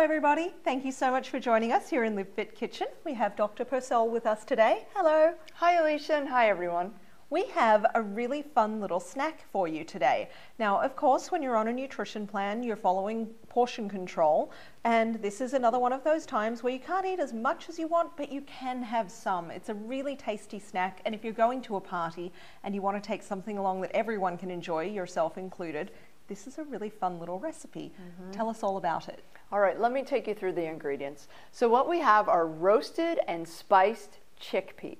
everybody. Thank you so much for joining us here in Live Fit Kitchen. We have Dr. Purcell with us today. Hello. Hi Alicia and hi everyone. We have a really fun little snack for you today. Now, of course, when you're on a nutrition plan, you're following portion control, and this is another one of those times where you can't eat as much as you want, but you can have some. It's a really tasty snack, and if you're going to a party and you want to take something along that everyone can enjoy, yourself included, this is a really fun little recipe. Tell us all about it. All right, let me take you through the ingredients. So what we have are roasted and spiced chickpeas.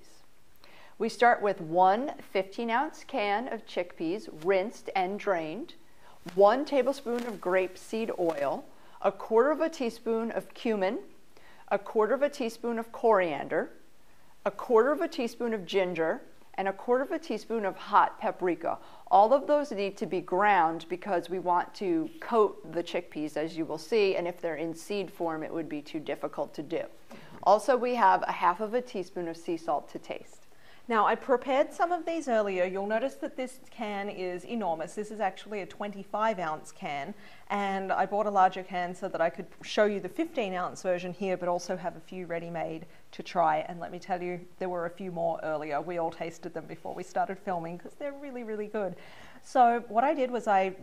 We start with one 15-ounce can of chickpeas, rinsed and drained, 1 tablespoon of grapeseed oil, 1/4 teaspoon of cumin, 1/4 teaspoon of coriander, 1/4 teaspoon of ginger, and 1/4 teaspoon of hot paprika. All of those need to be ground because we want to coat the chickpeas, as you will see, and if they're in seed form, it would be too difficult to do. Also, we have 1/2 teaspoon of sea salt to taste. Now, I prepared some of these earlier. You'll notice that this can is enormous. This is actually a 25-ounce can, and I bought a larger can so that I could show you the 15-ounce version here, but also have a few ready-made to try. And let me tell you, there were a few more earlier. We all tasted them before we started filming because they're really, really good. So what I did was I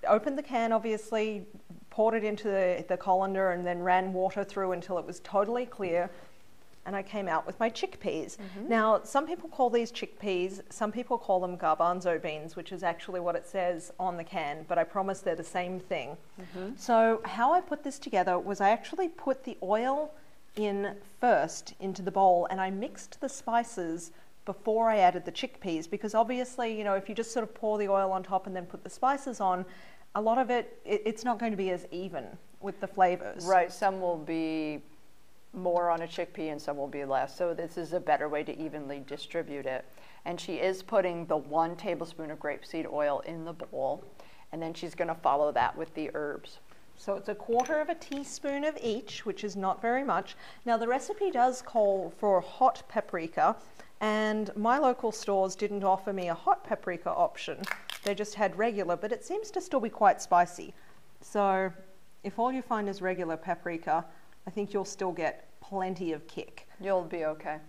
opened the can, obviously, poured it into the colander, and then ran water through until it was totally clear. And I came out with my chickpeas. Now, some people call these chickpeas, some people call them garbanzo beans, which is actually what it says on the can, but I promise they're the same thing. So how I put this together was I actually put the oil in first into the bowl, and I mixed the spices before I added the chickpeas, because obviously, you know, if you just sort of pour the oil on top and then put the spices on, a lot of it's not going to be as even with the flavors. Right, some will be more on a chickpea and some will be less. So this is a better way to evenly distribute it. And she is putting the 1 tablespoon of grapeseed oil in the bowl, and then she's going to follow that with the herbs. So it's 1/4 teaspoon of each, which is not very much. Now the recipe does call for hot paprika, and my local stores didn't offer me a hot paprika option. They just had regular, but it seems to still be quite spicy. So if all you find is regular paprika, I think you'll still get plenty of kick. You'll be okay.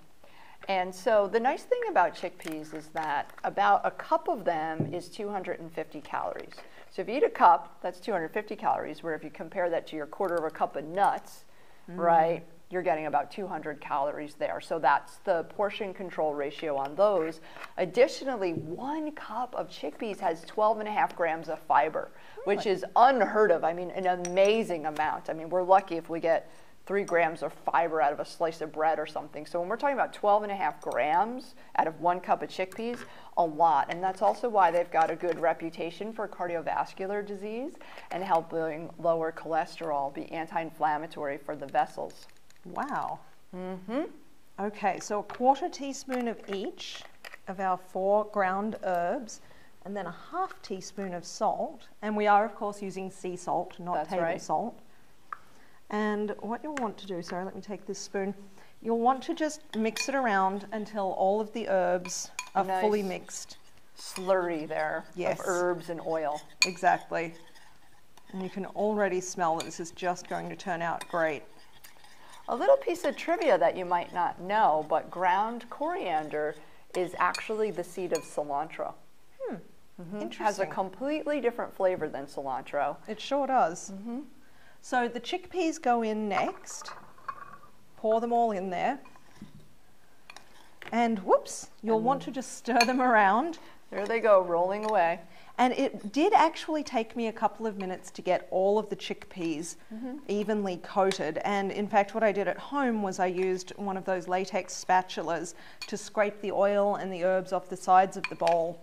And so the nice thing about chickpeas is that about a cup of them is 250 calories. So if you eat a cup, that's 250 calories, where if you compare that to your 1/4 cup of nuts, right, you're getting about 200 calories there. So that's the portion control ratio on those. Additionally, 1 cup of chickpeas has 12.5 grams of fiber, which is unheard of. I mean, an amazing amount. I mean, we're lucky if we get 3 grams of fiber out of a slice of bread or something. So when we're talking about 12.5 grams out of 1 cup of chickpeas, a lot. And that's also why they've got a good reputation for cardiovascular disease and helping lower cholesterol, be anti-inflammatory for the vessels. Wow. Okay, so 1/4 teaspoon of each of our 4 ground herbs, and then 1/2 teaspoon of salt. And we are, of course, using sea salt, not table salt. And what you'll want to do, sorry, let me take this spoon. You'll want to just mix it around until all of the herbs are fully mixed. Slurry there of herbs and oil. Exactly. And you can already smell that this is just going to turn out great. A little piece of trivia that you might not know, but ground coriander is actually the seed of cilantro. Interesting. Has a completely different flavor than cilantro. It sure does. So the chickpeas go in next. Pour them all in there. And whoops, you'll want to just stir them around. There they go, rolling away. And it did actually take me a couple of minutes to get all of the chickpeas evenly coated. And in fact, what I did at home was I used one of those latex spatulas to scrape the oil and the herbs off the sides of the bowl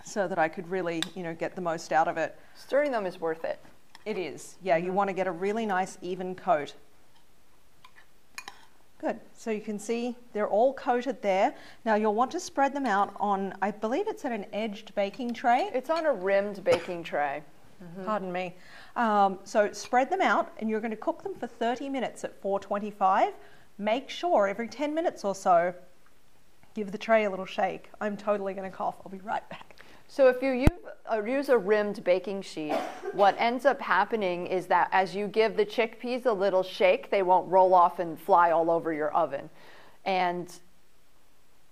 so that I could really, you know, get the most out of it. Stirring them is worth it. It is. Yeah, you want to get a really nice even coat. Good. So you can see they're all coated there. Now you'll want to spread them out on, I believe it's at an edged baking tray. It's on a rimmed baking tray. Pardon me. So spread them out, and you're going to cook them for 30 minutes at 425. Make sure every 10 minutes or so, give the tray a little shake. I'm totally going to cough. I'll be right back. So if you use a rimmed baking sheet, what ends up happening is that as you give the chickpeas a little shake, they won't roll off and fly all over your oven. And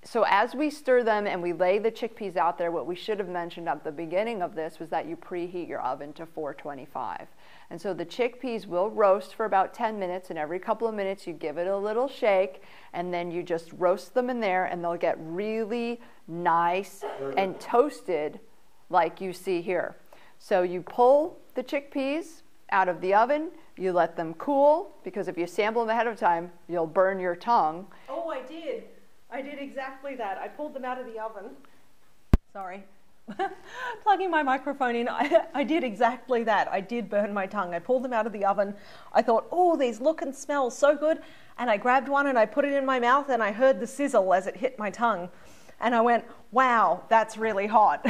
so as we stir them and we lay the chickpeas out there, what we should have mentioned at the beginning of this was that you preheat your oven to 425. And so the chickpeas will roast for about 10 minutes, and every couple of minutes you give it a little shake, and then you just roast them in there, and they'll get really nice and toasted like you see here. So you pull the chickpeas out of the oven, you let them cool, because if you sample them ahead of time, you'll burn your tongue. Oh, I did. I did exactly that. I pulled them out of the oven. Sorry. Plugging my microphone in, I did exactly that. I did burn my tongue. I pulled them out of the oven. I thought, oh, these look and smell so good. And I grabbed one and I put it in my mouth, and I heard the sizzle as it hit my tongue. And I went, wow, that's really hot.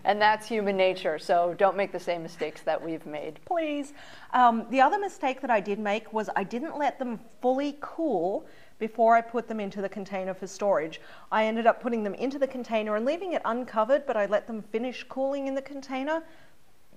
And that's human nature, so don't make the same mistakes that we've made. Please. The other mistake that I did make was I didn't let them fully cool before I put them into the container for storage. I ended up putting them into the container and leaving it uncovered, but I let them finish cooling in the container.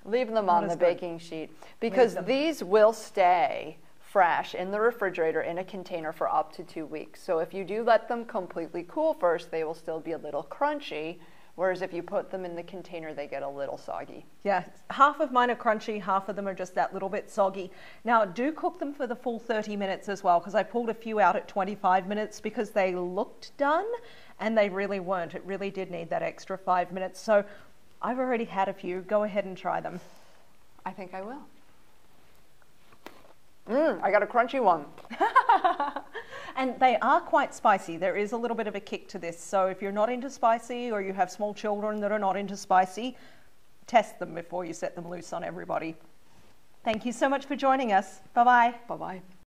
Leave them on the baking sheet, because these will stay fresh in the refrigerator in a container for up to 2 weeks. So if you do let them completely cool first, they will still be a little crunchy, whereas if you put them in the container, they get a little soggy. Yeah, half of mine are crunchy, half of them are just that little bit soggy. Now, do cook them for the full 30 minutes as well, because I pulled a few out at 25 minutes because they looked done, and they really weren't. It really did need that extra 5 minutes. So I've already had a few. Go ahead and try them. I think I will. I got a crunchy one. And they are quite spicy. There is a little bit of a kick to this. So if you're not into spicy, or you have small children that are not into spicy, test them before you set them loose on everybody. Thank you so much for joining us. Bye-bye. Bye-bye.